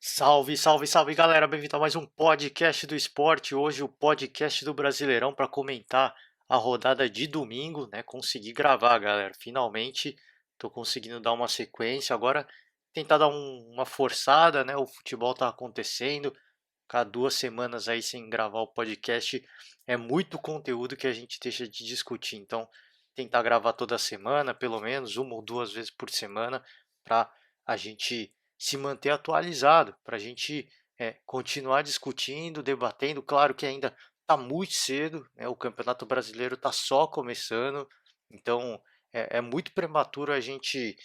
Salve, salve, salve galera, bem-vindo a mais um podcast do esporte. Hoje o podcast do Brasileirão para comentar a rodada de domingo, né? Consegui gravar, galera. Finalmente tô conseguindo dar uma sequência. Agora tentar dar uma forçada, né? O futebol tá acontecendo. Cada 2 semanas aí sem gravar o podcast é muito conteúdo que a gente deixa de discutir. Então, tentar gravar toda semana, pelo menos uma ou duas vezes por semana, para a gente se manter atualizado, para a gente continuar discutindo, debatendo. Claro que ainda está muito cedo, né? O Campeonato Brasileiro está só começando, então é muito prematuro a gente,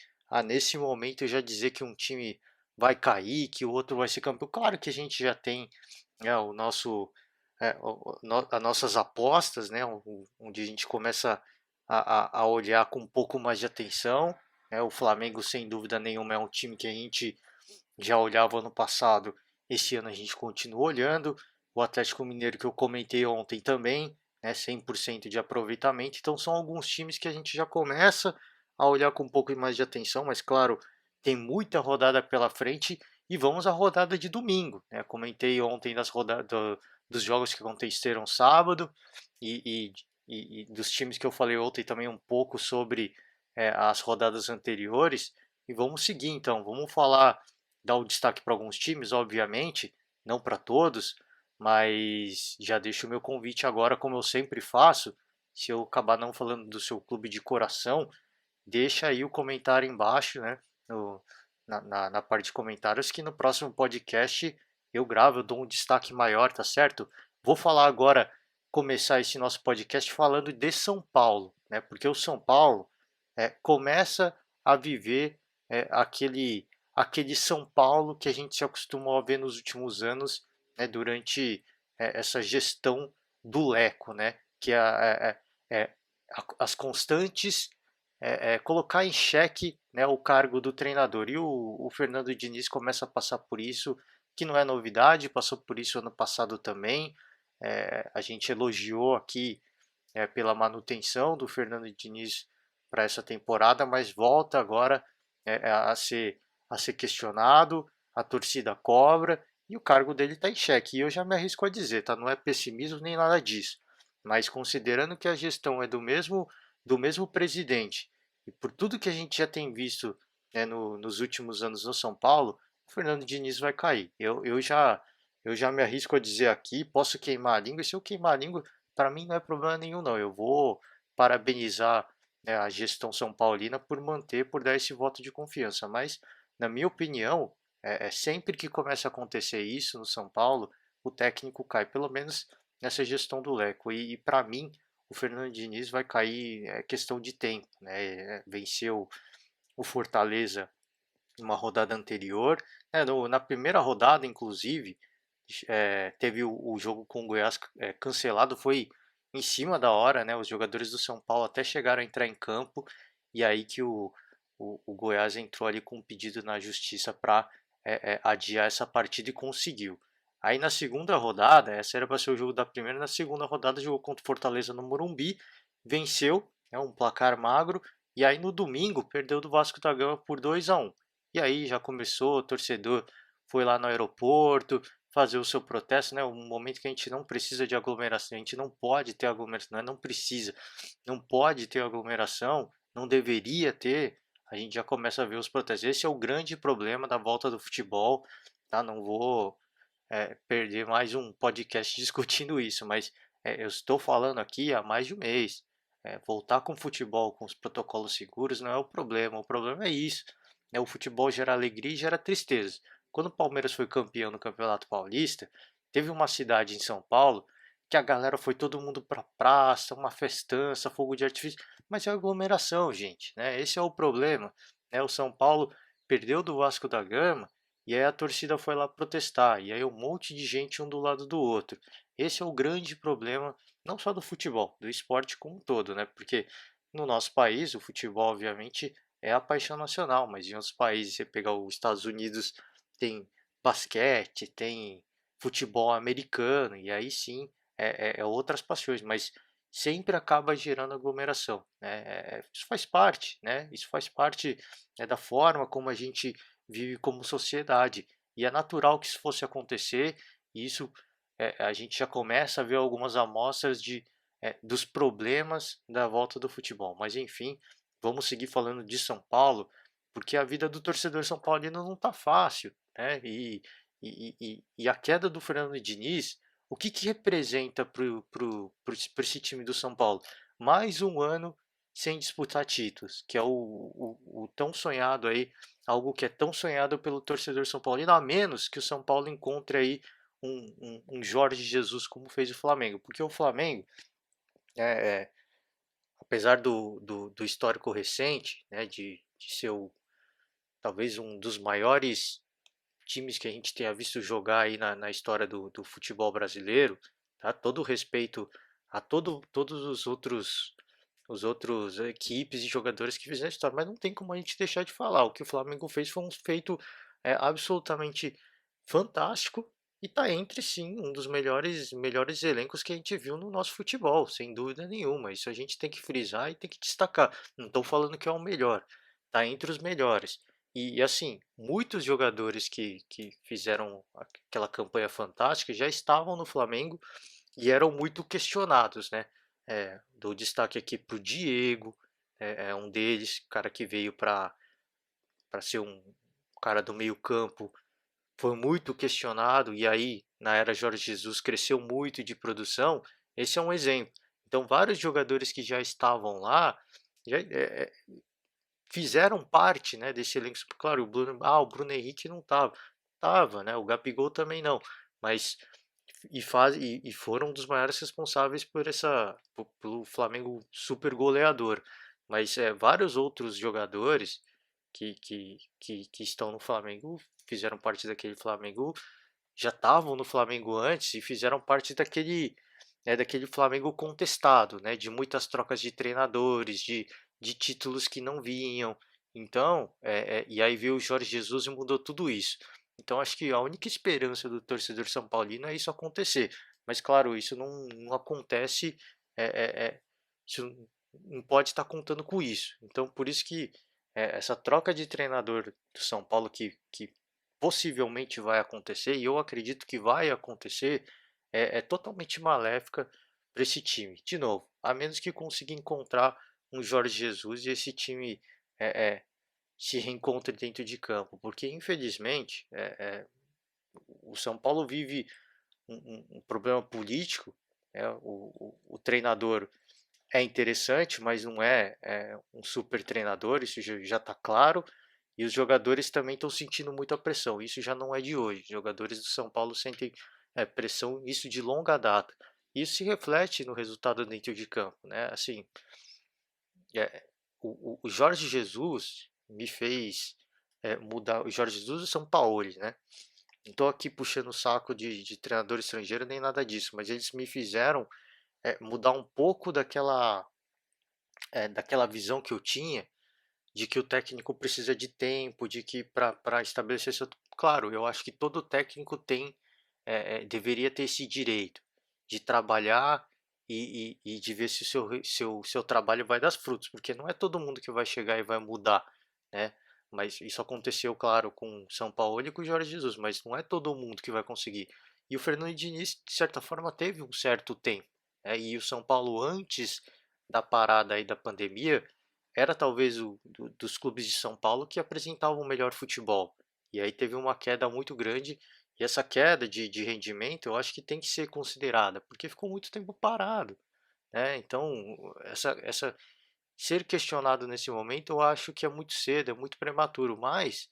nesse momento, já dizer que um time vai cair, que o outro vai ser campeão. Claro que a gente já tem o nosso, as nossas apostas, né, onde a gente começa a olhar com um pouco mais de atenção. Né, o Flamengo, sem dúvida nenhuma, é um time que a gente já olhava ano passado, esse ano a gente continua olhando. O Atlético Mineiro, que eu comentei ontem também, né, 100% de aproveitamento. Então são alguns times que a gente já começa a olhar com um pouco mais de atenção, mas claro, tem muita rodada pela frente e vamos à rodada de domingo. Né? Comentei ontem dos jogos que aconteceram sábado e, e dos times que eu falei ontem também um pouco sobre as rodadas anteriores. E vamos seguir então, vamos falar, dar o destaque para alguns times, obviamente, não para todos, mas já deixo o meu convite agora, como eu sempre faço. Se eu acabar não falando do seu clube de coração, deixa aí o comentário embaixo, né? Na parte de comentários, que no próximo podcast eu gravo, eu dou um destaque maior, tá certo? Vou falar agora, começar esse nosso podcast falando de São Paulo, né? Porque o São Paulo começa a viver aquele São Paulo que a gente se acostumou a ver nos últimos anos, né? Durante essa gestão do Leco, né? Que as constantes colocar em xeque, né, o cargo do treinador. E o Fernando Diniz começa a passar por isso, que não é novidade, passou por isso ano passado também. A gente elogiou aqui pela manutenção do Fernando Diniz para essa temporada, mas volta agora a ser questionado, a torcida cobra e o cargo dele está em xeque. E eu já me arrisco a dizer, tá? Não é pessimismo nem nada disso, mas considerando que a gestão é do mesmo presidente e por tudo que a gente já tem visto, né, nos últimos anos no São Paulo, o Fernando Diniz vai cair. Eu já me arrisco a dizer aqui, posso queimar a língua, e se eu queimar a língua, para mim não é problema nenhum, não. Eu vou parabenizar, né, a gestão São Paulina por dar esse voto de confiança. Mas, na minha opinião, sempre que começa a acontecer isso no São Paulo, o técnico cai, pelo menos nessa gestão do Leco. E para mim, o Fernando Diniz vai cair, é questão de tempo. Né? Venceu o Fortaleza numa rodada anterior. Na primeira rodada, inclusive, teve o jogo com o Goiás cancelado, foi em cima da hora, né? Os jogadores do São Paulo até chegaram a entrar em campo, e aí que o Goiás entrou ali com um pedido na justiça para adiar essa partida e conseguiu. Aí na segunda rodada, essa era para ser o jogo da primeira, na segunda rodada jogou contra o Fortaleza no Morumbi, venceu, um placar magro, e aí no domingo perdeu do Vasco da Gama por 2-1. E aí já começou, o torcedor foi lá no aeroporto fazer o seu protesto, né? Um momento que a gente não precisa de aglomeração, a gente não pode ter aglomeração, não precisa, não pode ter aglomeração, não deveria ter. A gente já começa a ver os protestos. Esse é o grande problema da volta do futebol, tá? Não vou perder mais um podcast discutindo isso, mas eu estou falando aqui há mais de um mês. Voltar com o futebol com os protocolos seguros não é o problema é isso. Né? O futebol gera alegria e gera tristeza. Quando o Palmeiras foi campeão no Campeonato Paulista, teve uma cidade em São Paulo que a galera foi todo mundo pra praça, uma festança, fogo de artifício, mas é aglomeração, gente, né? Esse é o problema, né? O São Paulo perdeu do Vasco da Gama e aí a torcida foi lá protestar, e aí um monte de gente um do lado do outro. Esse é o grande problema, não só do futebol, do esporte como um todo, né? Porque no nosso país, o futebol, obviamente, é a paixão nacional, mas em outros países, você pegar os Estados Unidos, tem basquete, tem futebol americano, e aí sim é outras paixões, mas sempre acaba gerando aglomeração. Né? Isso faz parte, né? Isso faz parte da forma como a gente vive como sociedade. e é natural que isso fosse acontecer, e isso a gente já começa a ver algumas amostras dos problemas da volta do futebol. Mas enfim, vamos seguir falando de São Paulo, porque a vida do torcedor São Paulino não está fácil, né? E a queda do Fernando Diniz, o que, que representa para esse time do São Paulo? Mais um ano sem disputar títulos, que é o tão sonhado aí, algo que é tão sonhado pelo torcedor São Paulino, a menos que o São Paulo encontre aí um Jorge Jesus como fez o Flamengo, porque o Flamengo, é, é, apesar do histórico recente, né, de ser talvez um dos maiores times que a gente tenha visto jogar aí na história do futebol brasileiro, tá? Todo o respeito a todos os outros equipes e jogadores que fizeram história, mas não tem como a gente deixar de falar. O que o Flamengo fez foi um feito absolutamente fantástico e está entre sim um dos melhores elencos que a gente viu no nosso futebol, sem dúvida nenhuma. Isso a gente tem que frisar e tem que destacar. Não estou falando que é o melhor, está entre os melhores. E assim, muitos jogadores que fizeram aquela campanha fantástica já estavam no Flamengo e eram muito questionados, né? Dou destaque aqui para o Diego, é um deles, cara que veio para ser um cara do meio campo, foi muito questionado e aí na era Jorge Jesus cresceu muito de produção. Esse é um exemplo. Então vários jogadores que já estavam lá já, fizeram parte, né, desse elenco. Claro, o Bruno Henrique não tava, né? O Gabigol também não, mas e foram um dos maiores responsáveis pelo Flamengo super goleador. Mas vários outros jogadores que estão no Flamengo fizeram parte daquele Flamengo, já estavam no Flamengo antes e fizeram parte daquele Flamengo contestado, né? De muitas trocas de treinadores, de títulos que não vinham. Então, e aí veio o Jorge Jesus e mudou tudo isso. Então, acho que a única esperança do torcedor São Paulino é isso acontecer. Mas, claro, isso não acontece, é, é, é, isso não pode estar contando com isso. Então, por isso que essa troca de treinador do São Paulo que possivelmente vai acontecer, e eu acredito que vai acontecer, é totalmente maléfica para esse time. De novo, a menos que consiga encontrar um Jorge Jesus e esse time é, é, se reencontre dentro de campo, porque infelizmente o São Paulo vive um problema político. O treinador é interessante, mas não é um super treinador, isso já está claro. E os jogadores também estão sentindo muita pressão. Isso já não é de hoje. Os jogadores do São Paulo sentem pressão, isso de longa data. Isso se reflete no resultado dentro de campo, né? Assim, é, o Jorge Jesus me fez mudar. O Jorge Jesus e o São Paulo, né? Não estou aqui puxando o saco de treinador estrangeiro nem nada disso, mas eles me fizeram mudar um pouco daquela visão que eu tinha de que o técnico precisa de tempo, de que para estabelecer seu. Claro, eu acho que todo técnico deveria ter esse direito de trabalhar e de ver se o seu trabalho vai dar frutos, porque não é todo mundo que vai chegar e vai mudar, né? Mas isso aconteceu, claro, com o São Paulo e com o Jorge Jesus, mas não é todo mundo que vai conseguir. E o Fernando Diniz, de certa forma, teve um certo tempo, né? E o São Paulo, antes da parada aí da pandemia, era talvez dos clubes de São Paulo que apresentavam o melhor futebol. E aí teve uma queda muito grande, e essa queda de rendimento eu acho que tem que ser considerada, porque ficou muito tempo parado, né? Então, ser questionado nesse momento eu acho que é muito cedo, é muito prematuro, mas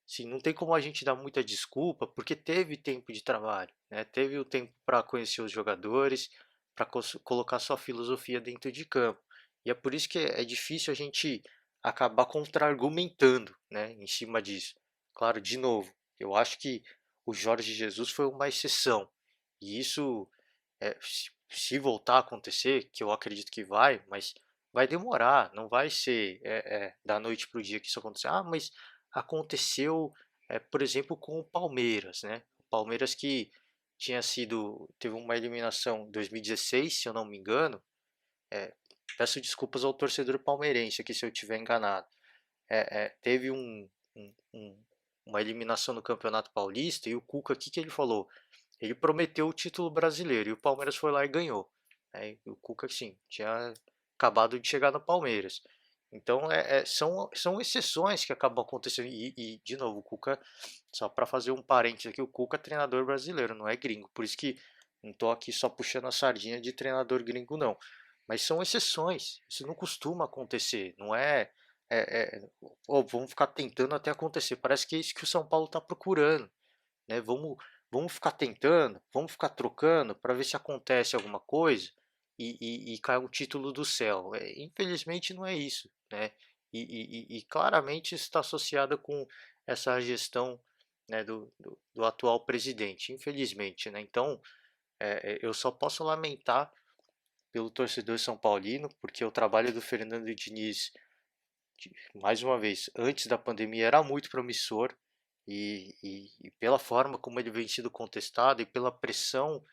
sim, não tem como a gente dar muita desculpa, porque teve tempo de trabalho, né? Teve o tempo para conhecer os jogadores, para colocar sua filosofia dentro de campo. E é por isso que é difícil a gente acabar contra-argumentando, né, em cima disso. Claro, de novo, eu acho que o Jorge Jesus foi uma exceção. E isso, se voltar a acontecer, que eu acredito que vai, mas vai demorar, não vai ser da noite para o dia que isso acontecer. Ah, mas aconteceu, por exemplo, com o Palmeiras, né? O Palmeiras que teve uma eliminação em 2016, se eu não me engano. É, peço desculpas ao torcedor palmeirense aqui se eu estiver enganado. Teve um, um uma eliminação no Campeonato Paulista, e o Cuca, o que que ele falou? Ele prometeu o título brasileiro e o Palmeiras foi lá e ganhou. Né? E o Cuca, sim, tinha acabado de chegar no Palmeiras. Então, são exceções que acabam acontecendo. De novo, o Cuca, só para fazer um parênteses aqui, o Cuca é treinador brasileiro, não é gringo. Por isso que não estou aqui só puxando a sardinha de treinador gringo, não. Mas são exceções. Isso não costuma acontecer. Não é. Vamos ficar tentando até acontecer. Parece que é isso que o São Paulo está procurando. Né? Vamos ficar tentando, vamos ficar trocando para ver se acontece alguma coisa e cai um título do céu. Infelizmente não é isso, né? E claramente está associada com essa gestão, né, do atual presidente, infelizmente, né? Então, eu só posso lamentar pelo torcedor são paulino, porque o trabalho do Fernando Diniz, mais uma vez, antes da pandemia era muito promissor, e pela forma como ele vem sendo contestado e pela pressão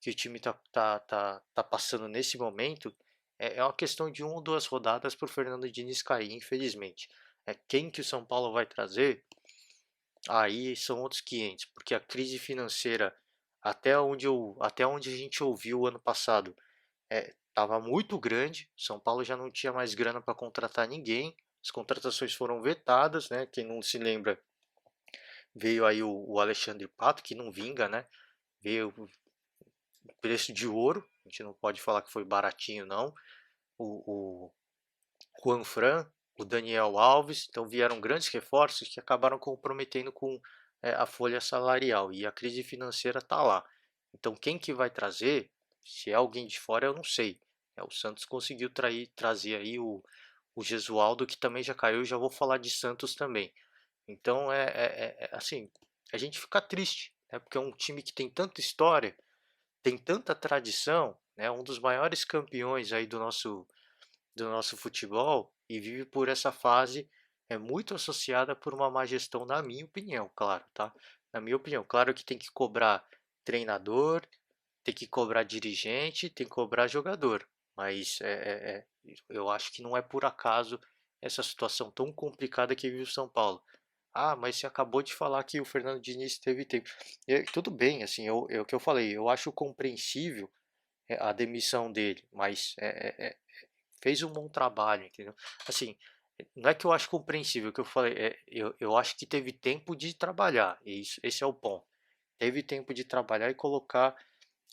que o time tá passando nesse momento, é uma questão de uma ou duas rodadas para o Fernando Diniz cair, infelizmente. Quem que o São Paulo vai trazer? Aí são outros 500, porque a crise financeira, até onde a gente ouviu ano passado, estava muito grande. São Paulo já não tinha mais grana para contratar ninguém. As contratações foram vetadas, né? Quem não se lembra, veio aí o Alexandre Pato, que não vinga, né? Veio o preço de ouro, a gente não pode falar que foi baratinho, não. O Juan Fran, o Daniel Alves, então vieram grandes reforços que acabaram comprometendo com a folha salarial, e a crise financeira está lá. Então quem que vai trazer? Se é alguém de fora, eu não sei. O Santos conseguiu trazer aí o Gesualdo, que também já caiu, já vou falar de Santos também. Então assim, a gente fica triste, né? Porque é um time que tem tanta história, tem tanta tradição, né? Um dos maiores campeões aí do nosso futebol, e vive por essa fase muito associada por uma má gestão, na minha opinião, claro, tá? Na minha opinião, claro que tem que cobrar treinador, tem que cobrar dirigente, tem que cobrar jogador, mas eu acho que não é por acaso essa situação tão complicada que vive o São Paulo. Ah, mas você acabou de falar que o Fernando Diniz teve tempo. Tudo bem, assim, o que eu falei, eu acho compreensível a demissão dele, mas fez um bom trabalho, entendeu? Assim, não é que eu acho compreensível, o que eu falei, eu acho que teve tempo de trabalhar, e esse é o ponto. Teve tempo de trabalhar e colocar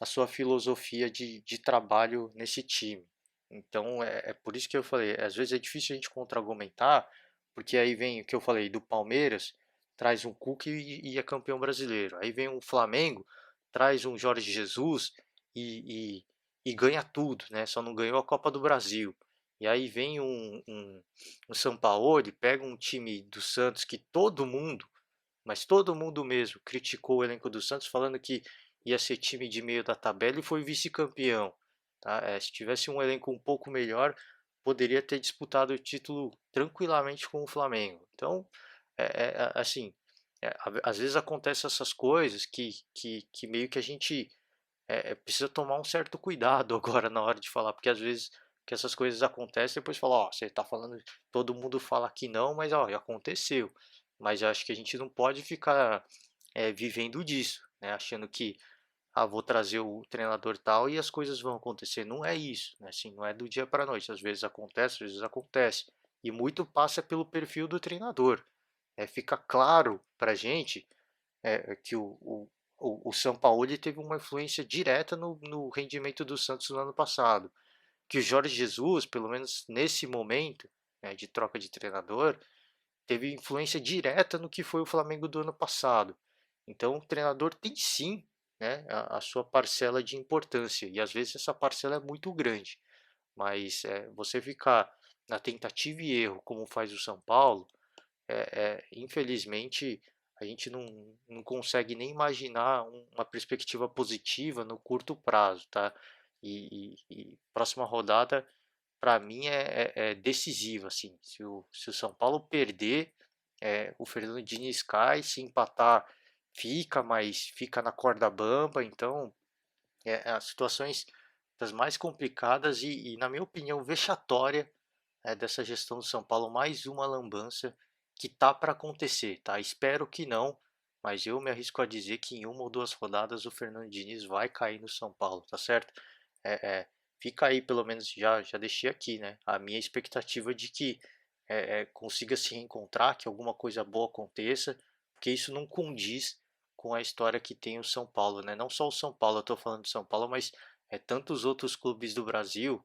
a sua filosofia de trabalho nesse time. Então, é por isso que eu falei, às vezes é difícil a gente contra-argumentar, porque aí vem o que eu falei do Palmeiras, traz um Cuca e é campeão brasileiro. Aí vem o Flamengo, traz um Jorge Jesus e ganha tudo, né? Só não ganhou a Copa do Brasil. E aí vem um Sampaoli, pega um time do Santos que todo mundo, mas todo mundo mesmo, criticou o elenco do Santos, falando que ia ser time de meio da tabela, e foi vice-campeão. Tá? Se tivesse um elenco um pouco melhor, poderia ter disputado o título tranquilamente com o Flamengo. Então, assim, às vezes acontecem essas coisas que meio que a gente precisa tomar um certo cuidado agora na hora de falar, porque às vezes que essas coisas acontecem, depois fala, ó, você tá falando, todo mundo fala que não, mas ó, aconteceu. Mas eu acho que a gente não pode ficar vivendo disso, né? Achando que vou trazer o treinador tal e as coisas vão acontecer. Não é isso, né? Assim, não é do dia para a noite. Às vezes acontece, às vezes acontece. E muito passa pelo perfil do treinador. Fica claro para gente que o Sampaoli teve uma influência direta no rendimento do Santos no ano passado. Que o Jorge Jesus, pelo menos nesse momento, né, de troca de treinador, teve influência direta no que foi o Flamengo do ano passado. Então, o treinador tem sim, né, a sua parcela de importância, e às vezes essa parcela é muito grande. Mas você ficar na tentativa e erro, como faz o São Paulo, infelizmente a gente não consegue nem imaginar uma perspectiva positiva no curto prazo, tá? E próxima rodada, para mim, é decisiva, assim. Se o São Paulo perder, o Fernando Diniz cai, se empatar, fica, mas fica na corda bamba. Então, as situações das mais complicadas e, na minha opinião, vexatória dessa gestão do São Paulo. Mais uma lambança que tá para acontecer, tá? Espero que não, mas eu me arrisco a dizer que em uma ou duas rodadas o Fernando Diniz vai cair no São Paulo, tá certo? Fica aí, pelo menos já deixei aqui, né? A minha expectativa de que consiga se reencontrar, que alguma coisa boa aconteça, porque isso não condiz com a história que tem o São Paulo, né? Não só o São Paulo, eu tô falando de São Paulo, mas tantos outros clubes do Brasil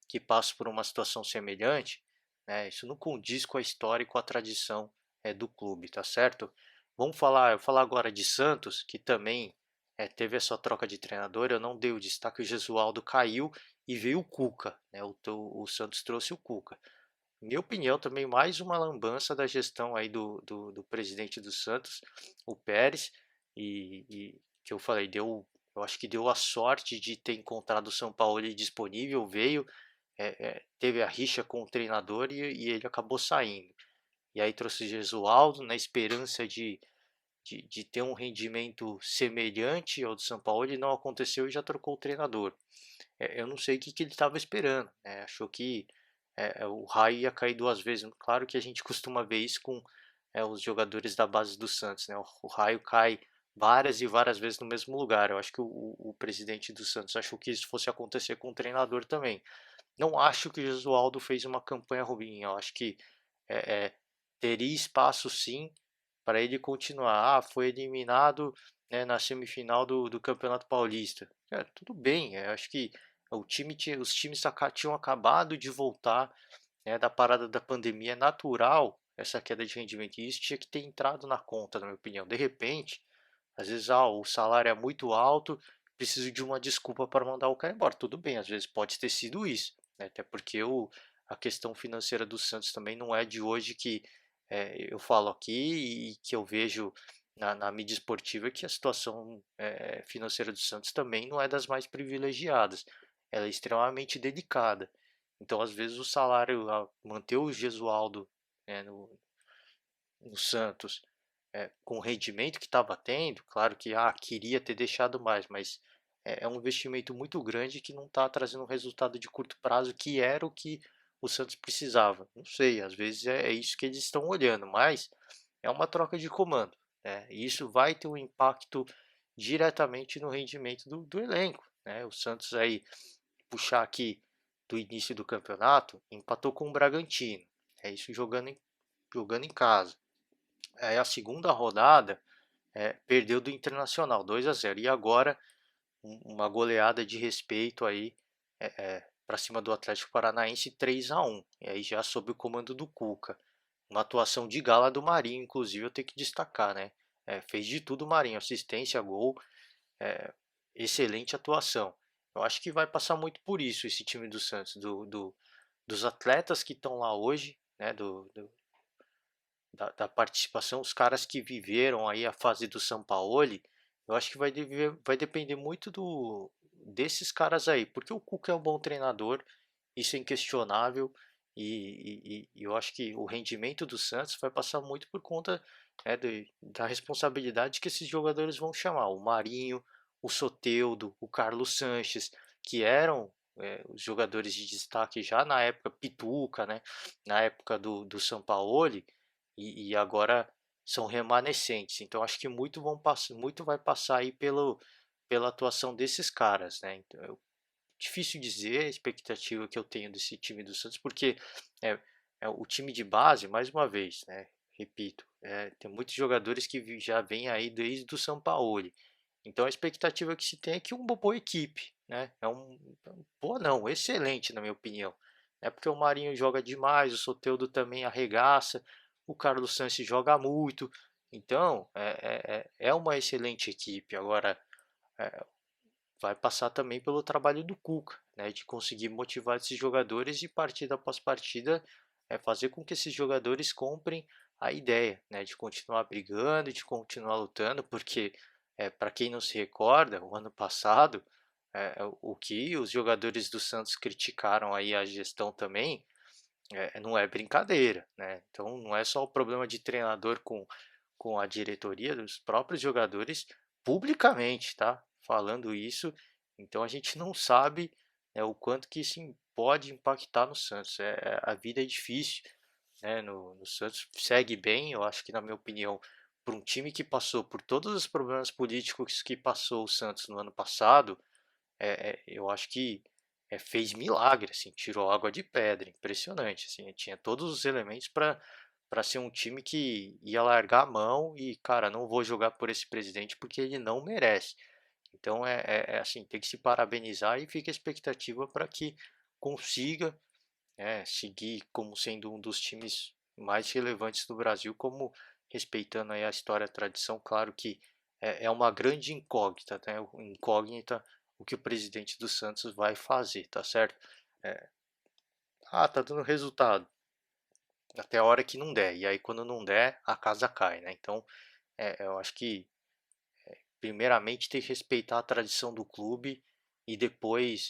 que passam por uma situação semelhante, né? Isso não condiz com a história e com a tradição do clube, tá certo? Eu falar agora de Santos, que também teve essa troca de treinador. Eu não dei o destaque, o Gesualdo caiu e veio o Cuca, né? O Santos trouxe o Cuca. Minha opinião também, mais uma lambança da gestão aí do presidente do Santos, o Pérez, e que eu falei, eu acho que deu a sorte de ter encontrado o São Paulo ali disponível, veio, teve a rixa com o treinador e ele acabou saindo. E aí trouxe o Gesualdo na esperança de ter um rendimento semelhante ao do São Paulo. Ele não aconteceu e já trocou o treinador. Eu não sei o que ele estava esperando, né? Achou que o raio ia cair duas vezes. Claro que a gente costuma ver isso com os jogadores da base do Santos, né? O raio cai várias e várias vezes no mesmo lugar. Eu acho que o presidente do Santos achou que isso fosse acontecer com o treinador também. Não acho que o Jesualdo fez uma campanha ruim. Eu acho que é, é, teria espaço sim para ele continuar. Ah, foi eliminado, né, na semifinal do Campeonato Paulista. Tudo bem, acho que os times tinham acabado de voltar, né, da parada da pandemia. É natural essa queda de rendimento. E isso tinha que ter entrado na conta, na minha opinião. De repente, às vezes o salário é muito alto, preciso de uma desculpa para mandar o cara embora. Tudo bem, às vezes pode ter sido isso, né? Até porque a questão financeira do Santos também não é de hoje que eu falo aqui e que eu vejo na mídia esportiva que a situação financeira do Santos também não é das mais privilegiadas. Ela é extremamente delicada. Então, às vezes, o salário, manter o Gesualdo, né, no Santos, com o rendimento que estava tendo, claro que queria ter deixado mais, mas é um investimento muito grande que não está trazendo um resultado de curto prazo que era o que o Santos precisava. Não sei, às vezes é isso que eles estão olhando, mas é uma troca de comando, né? E isso vai ter um impacto diretamente no rendimento do elenco, né? O Santos aí, puxar aqui do início do campeonato, empatou com o Bragantino, é isso jogando em casa. Aí a segunda rodada perdeu do Internacional 2-0 e agora uma goleada de respeito aí para cima do Atlético Paranaense 3-1. E aí já sob o comando do Cuca. Uma atuação de gala do Marinho, inclusive eu tenho que destacar, né? Fez de tudo o Marinho, assistência, gol, é, excelente atuação. Eu acho que vai passar muito por isso esse time do Santos, dos atletas que estão lá hoje, né? Da participação, os caras que viveram aí a fase do Sampaoli. Eu acho que vai depender muito desses caras aí, porque o Cuca é um bom treinador, isso é inquestionável, e eu acho que o rendimento do Santos vai passar muito por conta da responsabilidade que esses jogadores vão chamar. O Marinho, o Soteldo, o Carlos Sanches, que eram os jogadores de destaque já na época Pituca, né, na época do Sampaoli, e agora são remanescentes. Então acho que muito vai passar aí pela atuação desses caras, né? Então, difícil dizer a expectativa que eu tenho desse time do Santos, porque é, é o time de base, mais uma vez, né? Repito, tem muitos jogadores que já vêm aí desde o Sampaoli. Então a expectativa que se tem é que uma boa equipe, né? Boa não, excelente na minha opinião. É porque o Marinho joga demais, o Soteldo também arregaça, o Carlos Sanches joga muito. Então é uma excelente equipe. Agora é, vai passar também pelo trabalho do Cuca, né? De conseguir motivar esses jogadores e partida após partida fazer com que esses jogadores comprem a ideia, né? De continuar brigando, de continuar lutando, porque para quem não se recorda, o ano passado, o que os jogadores do Santos criticaram aí a gestão também, não é brincadeira, né? Então não é só o problema de treinador com a diretoria, dos próprios jogadores publicamente, tá? Falando isso, então a gente não sabe o quanto que isso pode impactar no Santos. A vida é difícil, né, no Santos, segue bem. Eu acho que, na minha opinião, para um time que passou por todos os problemas políticos que passou o Santos no ano passado, eu acho que fez milagre, assim, tirou água de pedra, impressionante, assim, tinha todos os elementos para ser um time que ia largar a mão e, cara, não vou jogar por esse presidente porque ele não merece. Então assim, tem que se parabenizar e fica a expectativa para que consiga, seguir como sendo um dos times mais relevantes do Brasil, como respeitando aí a história, a tradição. Claro que é uma grande incógnita, né? Incógnita o que o presidente do Santos vai fazer, tá certo? É, tá dando resultado até a hora que não der, e aí quando não der, a casa cai, né? Então, eu acho que primeiramente tem que respeitar a tradição do clube e depois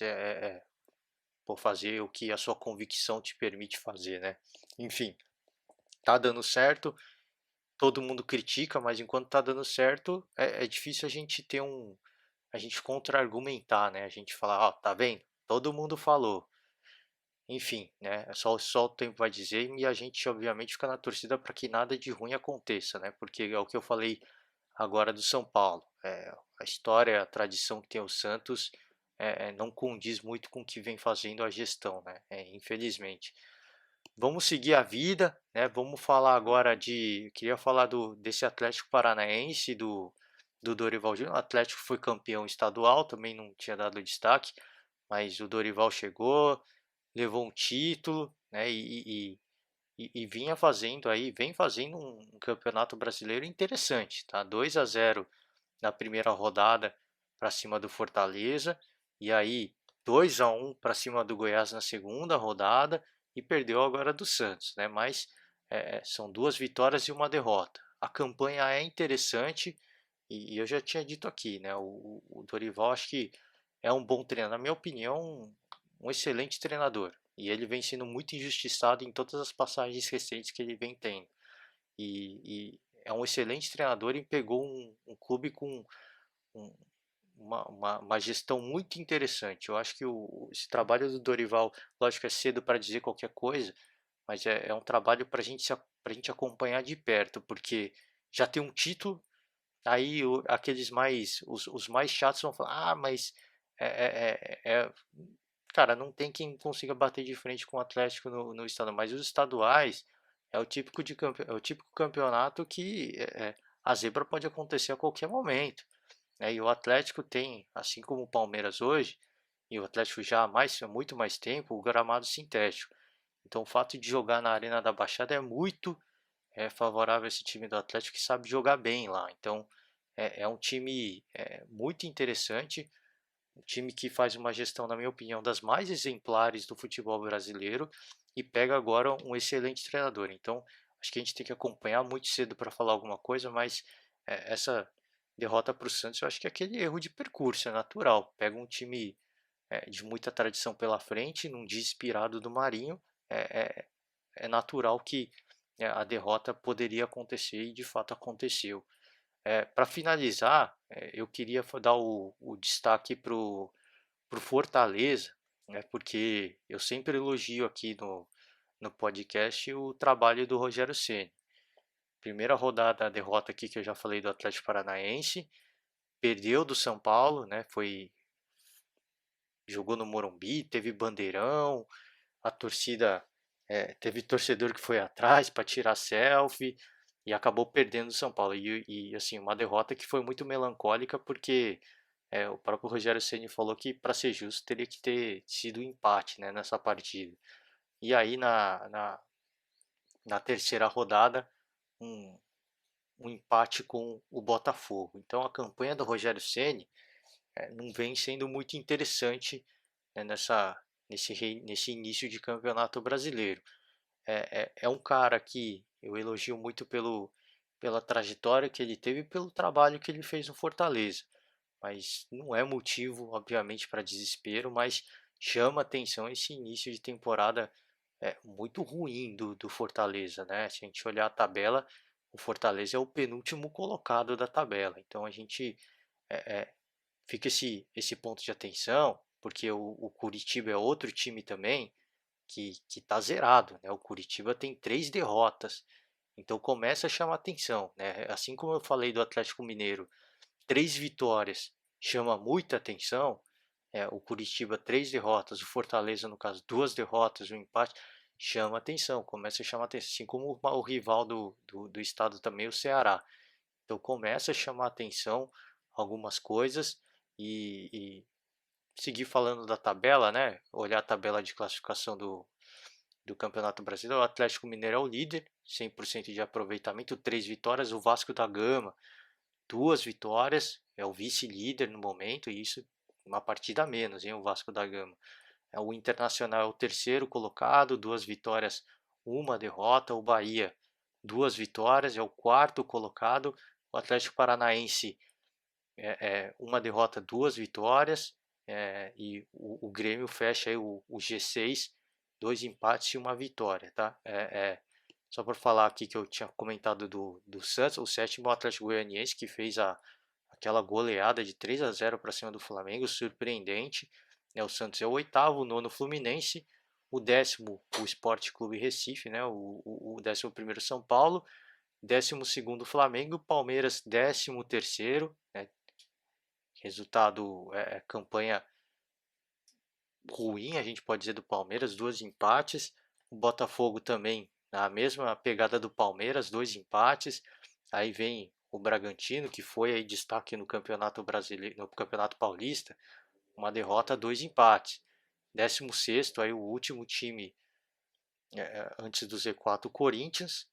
por fazer o que a sua convicção te permite fazer, né? Enfim, tá dando certo, todo mundo critica, mas enquanto tá dando certo, é difícil a gente ter a gente contra-argumentar, né? A gente falar, ó, tá vendo? Todo mundo falou. Enfim, né? Só o tempo vai dizer e a gente, obviamente, fica na torcida para que nada de ruim aconteça, né? Porque é o que eu falei agora do São Paulo. A história, a tradição que tem o Santos não condiz muito com o que vem fazendo a gestão, né? Infelizmente. Vamos seguir a vida, né? Vamos falar agora queria falar desse Atlético Paranaense, do Dorival Júnior. O Atlético foi campeão estadual, também não tinha dado destaque, mas o Dorival chegou, levou um título, né? E vem fazendo um campeonato brasileiro interessante, tá? 2-0 na primeira rodada para cima do Fortaleza, e aí 2-1 para cima do Goiás na segunda rodada e perdeu agora do Santos, né? Mas são duas vitórias e uma derrota. A campanha é interessante e eu já tinha dito aqui, né? O Dorival acho que é um bom treinador, na minha opinião, um excelente treinador. E ele vem sendo muito injustiçado em todas as passagens recentes que ele vem tendo. E é um excelente treinador e pegou um clube com um- uma gestão muito interessante. Eu acho que esse trabalho do Dorival, lógico, é cedo para dizer qualquer coisa, mas é um trabalho para a gente acompanhar de perto, porque já tem um título, aí os mais chatos vão falar, mas é, é, é, é- cara, não tem quem consiga bater de frente com o Atlético no estado, mas os estaduais é o típico campeonato que a zebra pode acontecer a qualquer momento, né? E o Atlético tem, assim como o Palmeiras hoje, e o Atlético já há muito mais tempo, o gramado sintético. Então o fato de jogar na Arena da Baixada é muito favorável a esse time do Atlético que sabe jogar bem lá. Então é um time muito interessante, um time que faz uma gestão, na minha opinião, das mais exemplares do futebol brasileiro e pega agora um excelente treinador. Então acho que a gente tem que acompanhar muito cedo para falar alguma coisa, mas essa derrota para o Santos eu acho que é aquele erro de percurso, é natural. Pega um time de muita tradição pela frente, num dia inspirado do Marinho, é, é natural que a derrota poderia acontecer e de fato aconteceu. Para finalizar, eu queria dar o destaque para o Fortaleza, né, porque eu sempre elogio aqui no podcast o trabalho do Rogério Ceni. Primeira rodada, a derrota aqui que eu já falei do Atlético Paranaense, perdeu do São Paulo, né, jogou no Morumbi, teve bandeirão, a torcida teve torcedor que foi atrás para tirar selfie e acabou perdendo o São Paulo. Assim, uma derrota que foi muito melancólica porque o próprio Rogério Ceni falou que, para ser justo, teria que ter sido um empate, né, nessa partida. E aí, na terceira rodada, um, um empate com o Botafogo. Então, a campanha do Rogério Ceni não vem sendo muito interessante, né, nesse início de campeonato brasileiro. É um cara que eu elogio muito pela trajetória que ele teve e pelo trabalho que ele fez no Fortaleza. Mas não é motivo, obviamente, para desespero, mas chama atenção esse início de temporada muito ruim do Fortaleza, né? Se a gente olhar a tabela, o Fortaleza é o penúltimo colocado da tabela. Então a gente é, é, fica esse ponto de atenção, porque o Curitiba é outro time também que tá zerado, né? O Curitiba tem 3 derrotas, então começa a chamar atenção, né? Assim como eu falei do Atlético Mineiro, 3 vitórias chama muita atenção. O Curitiba 3 derrotas, o Fortaleza no caso 2 derrotas, um empate chama atenção, começa a chamar atenção, assim como o rival do estado também, o Ceará. Então começa a chamar atenção algumas coisas e seguir falando da tabela, né? Olhar a tabela de classificação do Campeonato Brasileiro. O Atlético Mineiro é o líder, 100% de aproveitamento, 3 vitórias. O Vasco da Gama, 2 vitórias, é o vice-líder no momento, e isso uma partida a menos, hein? O Vasco da Gama. O Internacional é o terceiro colocado, 2 vitórias, uma derrota. O Bahia, 2 vitórias, é o quarto colocado. O Atlético Paranaense, uma derrota, 2 vitórias. E o Grêmio fecha aí o G6, 2 empates e uma vitória, tá? Só por falar aqui que eu tinha comentado do Santos, o sétimo é o Atlético Goianiense, que fez aquela goleada de 3-0 para cima do Flamengo, surpreendente. O Santos é o oitavo, o nono Fluminense, o décimo o Sport Clube Recife, né? O 11º São Paulo, 12º Flamengo, Palmeiras 13º, né? Resultado, campanha ruim, a gente pode dizer, do Palmeiras, 2 empates. O Botafogo também na mesma pegada do Palmeiras, 2 empates. Aí vem o Bragantino, que foi aí destaque no Campeonato Brasileiro, no Campeonato Paulista, uma derrota, 2 empates. 16º, aí o último time antes do Z4, o Corinthians.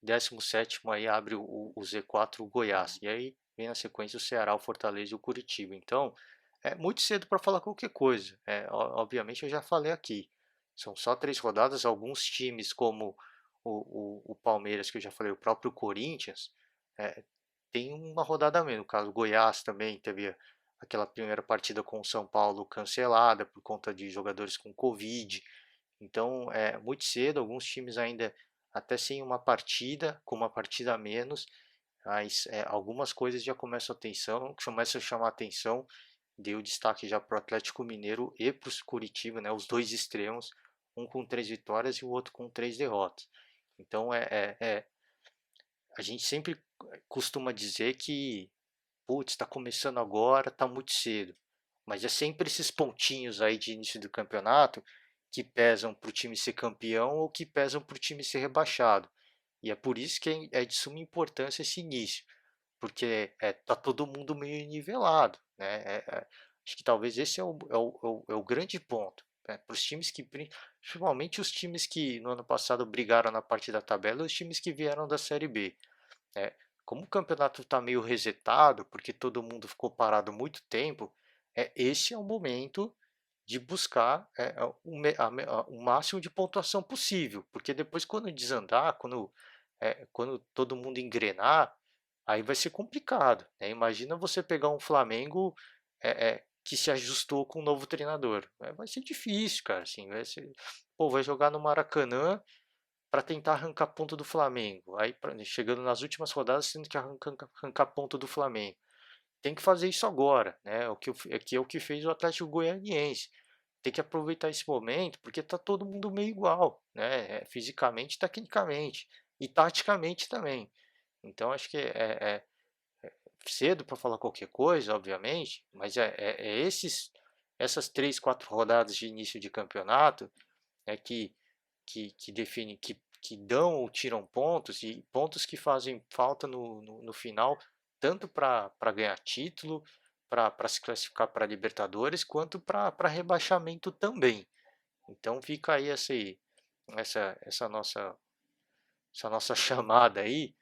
17º, aí abre o Z4, o Goiás. E aí vem na sequência o Ceará, o Fortaleza e o Curitiba. Então, é muito cedo para falar qualquer coisa. Obviamente eu já falei aqui. São só 3 rodadas. Alguns times como o Palmeiras, que eu já falei, o próprio Corinthians, tem uma rodada a menos. No caso, o Goiás também teve aquela primeira partida com o São Paulo cancelada por conta de jogadores com Covid. Então, é muito cedo. Alguns times ainda até sem uma partida, com uma partida a menos, mas algumas coisas já começam a chamar atenção. Deu destaque já para o Atlético Mineiro e para o Curitiba, né, os dois extremos, um com 3 vitórias e o outro com 3 derrotas. Então a gente sempre costuma dizer que, putz, está começando agora, está muito cedo. Mas é sempre esses pontinhos aí de início do campeonato que pesam para o time ser campeão ou que pesam para o time ser rebaixado. E é por isso que é de suma importância esse início, porque tá todo mundo meio nivelado, né? Acho que talvez esse é o grande ponto, né? Para os times que, principalmente os times que no ano passado brigaram na parte da tabela, os times que vieram da Série B, né? Como o campeonato está meio resetado, porque todo mundo ficou parado muito tempo, esse é o momento de buscar o máximo de pontuação possível, porque depois quando desandar, quando todo mundo engrenar, aí vai ser complicado, né? Imagina você pegar um Flamengo que se ajustou com um novo treinador, vai ser difícil, cara, assim, vai jogar no Maracanã para tentar arrancar ponto do Flamengo, aí chegando nas últimas rodadas tendo que arrancar ponto do Flamengo. Tem que fazer isso agora, né? É o que fez o Atlético Goianiense. Tem que aproveitar esse momento, porque tá todo mundo meio igual, né? Fisicamente, tecnicamente e taticamente também. Então acho que cedo para falar qualquer coisa, obviamente, mas essas 3, 4 rodadas de início de campeonato que definem, que dão ou tiram pontos, e pontos que fazem falta no final, tanto para ganhar título, para se classificar para Libertadores, quanto para rebaixamento também. Então fica aí essa nossa, essa nossa chamada aí,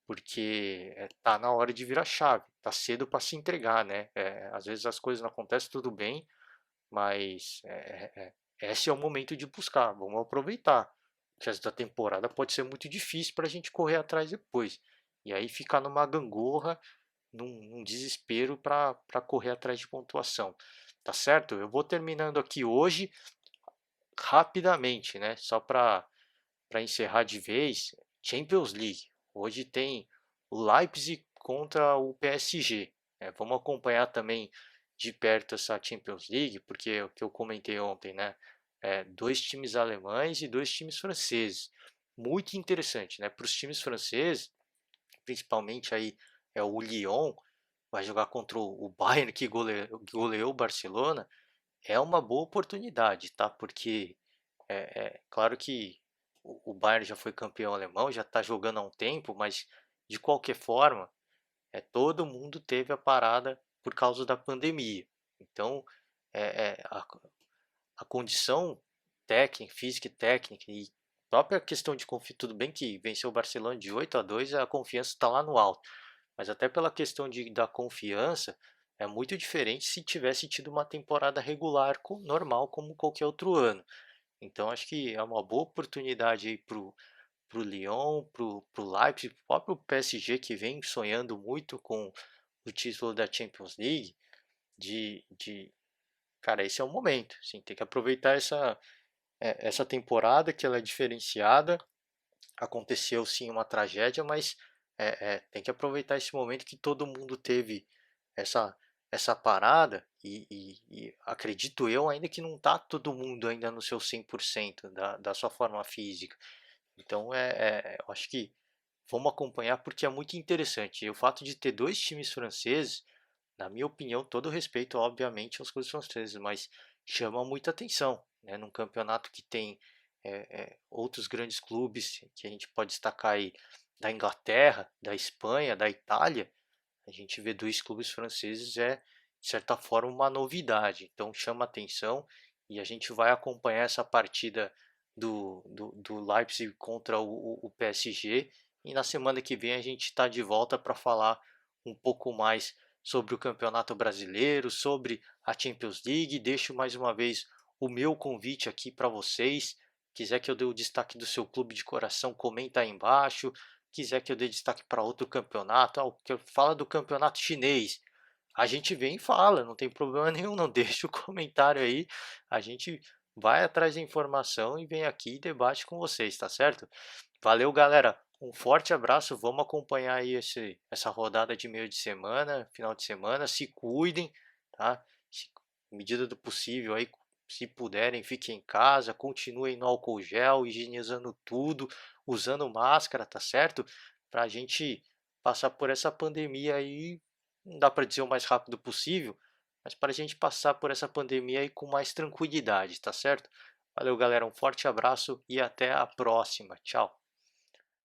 porque tá na hora de virar chave, tá cedo para se entregar, né? Às vezes as coisas não acontecem tudo bem, mas esse é o momento de buscar, vamos aproveitar. O resto da temporada pode ser muito difícil para a gente correr atrás depois. E aí ficar numa gangorra, num desespero para correr atrás de pontuação. Tá certo? Eu vou terminando aqui hoje, rapidamente, né? Só para encerrar de vez, Champions League. Hoje tem o Leipzig contra o PSG. Vamos acompanhar também de perto essa Champions League, porque é o que eu comentei ontem, né? dois times alemães e dois times franceses. Muito interessante, né? Para os times franceses, principalmente aí o Lyon, vai jogar contra o Bayern que goleou o Barcelona, é uma boa oportunidade, tá? Porque claro que o Bayern já foi campeão alemão, já está jogando há um tempo, mas de qualquer forma, todo mundo teve a parada por causa da pandemia. Então, é, é, a, a condição técnica, física e técnica e própria questão de confiança, tudo bem que venceu o Barcelona de 8-2, a confiança está lá no alto, mas até pela questão da confiança, é muito diferente se tivesse tido uma temporada regular normal como qualquer outro ano. Então acho que é uma boa oportunidade aí pro Lyon, pro Leipzig, pro próprio PSG que vem sonhando muito com o título da Champions League, de cara, esse é o momento, assim, tem que aproveitar essa temporada que ela é diferenciada. Aconteceu sim uma tragédia, mas tem que aproveitar esse momento que todo mundo teve essa essa parada e acredito eu ainda que não está todo mundo ainda no seu 100% da sua forma física. Então eu acho que vamos acompanhar porque é muito interessante. E o fato de ter dois times franceses, na minha opinião, todo respeito, obviamente, aos clubes franceses, mas chama muita atenção, né? Num campeonato que tem outros grandes clubes que a gente pode destacar aí da Inglaterra, da Espanha, da Itália, a gente vê dois clubes franceses de certa forma uma novidade, então chama atenção e a gente vai acompanhar essa partida do Leipzig contra o PSG e na semana que vem a gente está de volta para falar um pouco mais sobre o Campeonato Brasileiro, sobre a Champions League. Deixo mais uma vez o meu convite aqui para vocês. Quiser que eu dê o destaque do seu clube de coração, comenta aí embaixo. Quiser que eu dê destaque para outro campeonato, que eu fala do campeonato chinês, a gente vem e fala, não tem problema nenhum, não deixa o comentário aí, a gente vai atrás da informação e vem aqui e debate com vocês, tá certo? Valeu, galera. Um forte abraço. Vamos acompanhar aí essa rodada de meio de semana, final de semana. Se cuidem, tá? Medida do possível aí, se puderem, fiquem em casa, continuem no álcool gel, higienizando tudo, usando máscara, tá certo? Pra gente passar por essa pandemia aí, não dá para dizer o mais rápido possível, mas para a gente passar por essa pandemia aí com mais tranquilidade, tá certo? Valeu, galera. Um forte abraço e até a próxima. Tchau.